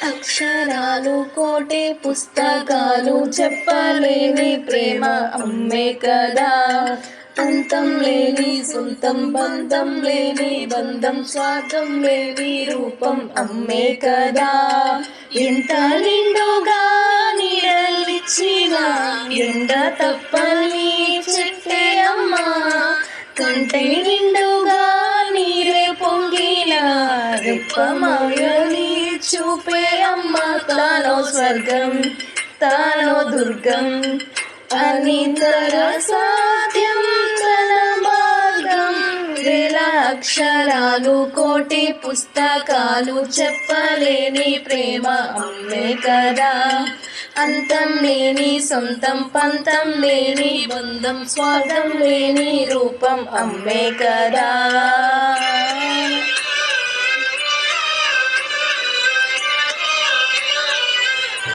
అక్షరాలు కోటి పుస్తకాలు చెప్పలేని ప్రేమ అమ్మే కదా. అంతం లేని సొంతం బంధం లేని బంధం స్వార్థం లేని రూపం అమ్మే కదా. ఎంత నిండుగా నీడలిచ్చిన ఎండ తప్పని చెట్టే అమ్మా. కంటి నిండుగా నీరే పొంగిన రెప్పమాయని చూపే అమ్మ. తానో స్వర్గం తానో దుర్గం అనితర సాధ్యం తన మార్గం. వేల అక్షరాలు కోటి పుస్తకాలు చెప్పలేని ప్రేమ అమ్మే కదా. అంతం లేని సొంతం పంతం లేని బంధం స్వార్థం లేని రూపం అమ్మే కదా.